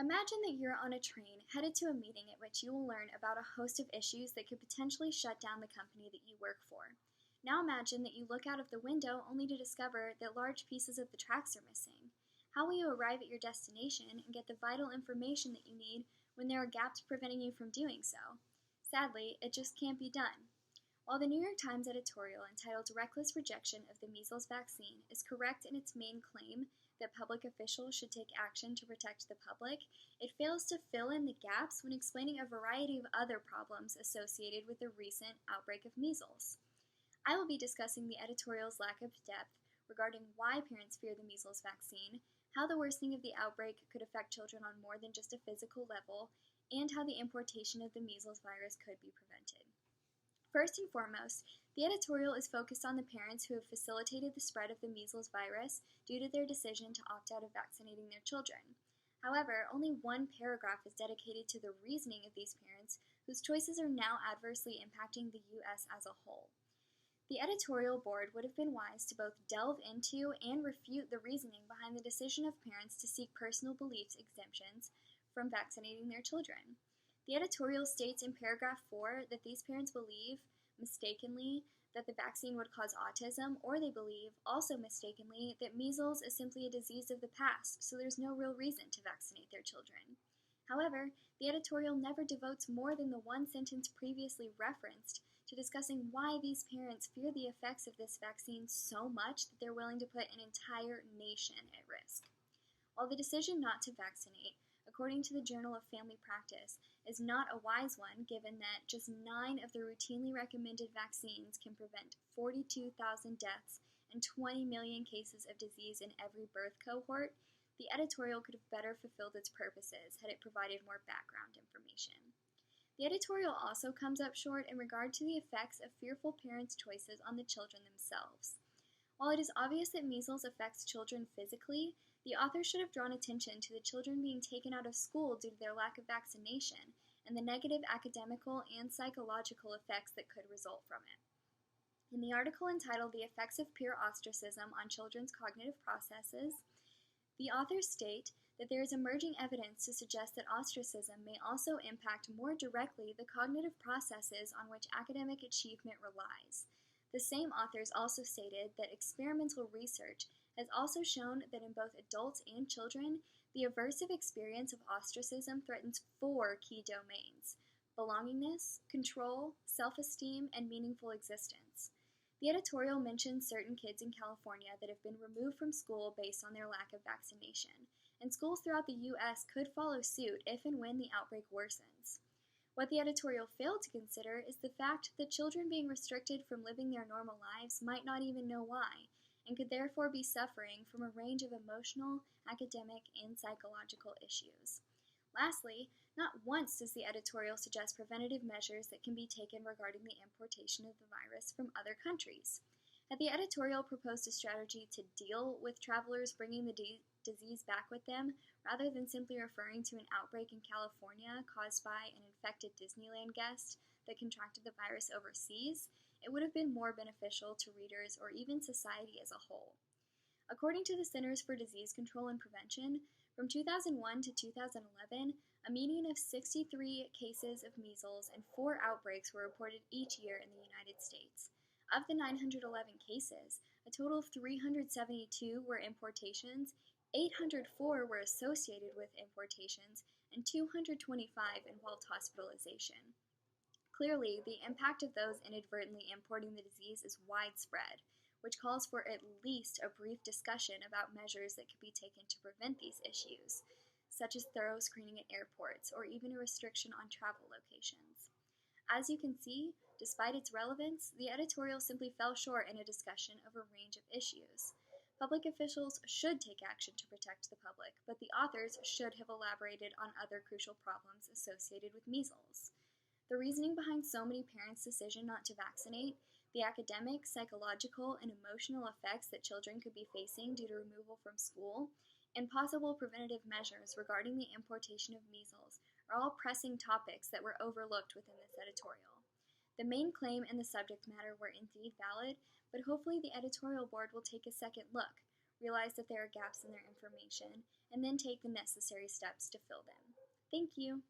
Imagine that you're on a train headed to a meeting at which you will learn about a host of issues that could potentially shut down the company that you work for. Now imagine that you look out of the window only to discover that large pieces of the tracks are missing. How will you arrive at your destination and get the vital information that you need when there are gaps preventing you from doing so? Sadly, it just can't be done. While the New York Times editorial entitled Reckless Rejection of the Measles Vaccine is correct in its main claim that public officials should take action to protect the public, it fails to fill in the gaps when explaining a variety of other problems associated with the recent outbreak of measles. I will be discussing the editorial's lack of depth regarding why parents fear the measles vaccine, how the worsening of the outbreak could affect children on more than just a physical level, and how the importation of the measles virus could be prevented. First and foremost, the editorial is focused on the parents who have facilitated the spread of the measles virus due to their decision to opt out of vaccinating their children. However, only one paragraph is dedicated to the reasoning of these parents whose choices are now adversely impacting the U.S. as a whole. The editorial board would have been wise to both delve into and refute the reasoning behind the decision of parents to seek personal beliefs exemptions from vaccinating their children. The editorial states in paragraph 4 that these parents believe, mistakenly, that the vaccine would cause autism, or they believe, also mistakenly, that measles is simply a disease of the past, so there's no real reason to vaccinate their children. However, the editorial never devotes more than the one sentence previously referenced to discussing why these parents fear the effects of this vaccine so much that they're willing to put an entire nation at risk. While the decision not to vaccinate, according to the Journal of Family Practice, is not a wise one given that just 9 of the routinely recommended vaccines can prevent 42,000 deaths and 20 million cases of disease in every birth cohort, the editorial could have better fulfilled its purposes had it provided more background information. The editorial also comes up short in regard to the effects of fearful parents' choices on the children themselves. While it is obvious that measles affects children physically, the author should have drawn attention to the children being taken out of school due to their lack of vaccination and the negative academical and psychological effects that could result from it. In the article entitled The Effects of Peer Ostracism on Children's Cognitive Processes, the authors state that there is emerging evidence to suggest that ostracism may also impact more directly the cognitive processes on which academic achievement relies. The same authors also stated that experimental research has also shown that in both adults and children, the aversive experience of ostracism threatens 4 key domains: belongingness, control, self-esteem, and meaningful existence. The editorial mentions certain kids in California that have been removed from school based on their lack of vaccination, and schools throughout the U.S. could follow suit if and when the outbreak worsens. What the editorial failed to consider is the fact that children being restricted from living their normal lives might not even know why, and could therefore be suffering from a range of emotional, academic, and psychological issues. Lastly, not once does the editorial suggest preventative measures that can be taken regarding the importation of the virus from other countries. Had the editorial proposed a strategy to deal with travelers bringing the disease back with them, rather than simply referring to an outbreak in California caused by an infected Disneyland guest that contracted the virus overseas, it would have been more beneficial to readers or even society as a whole. According to the Centers for Disease Control and Prevention, from 2001 to 2011, a median of 63 cases of measles and 4 outbreaks were reported each year in the United States. Of the 911 cases, a total of 372 were importations, 804 were associated with importations, and 225 involved hospitalization. Clearly, the impact of those inadvertently importing the disease is widespread, which calls for at least a brief discussion about measures that could be taken to prevent these issues, such as thorough screening at airports or even a restriction on travel locations. As you can see, despite its relevance, the editorial simply fell short in a discussion of a range of issues. Public officials should take action to protect the public, but the authors should have elaborated on other crucial problems associated with measles. The reasoning behind so many parents' decision not to vaccinate, the academic, psychological, and emotional effects that children could be facing due to removal from school, and possible preventative measures regarding the importation of measles are all pressing topics that were overlooked within this editorial. The main claim and the subject matter were indeed valid, but hopefully the editorial board will take a second look, realize that there are gaps in their information, and then take the necessary steps to fill them. Thank you!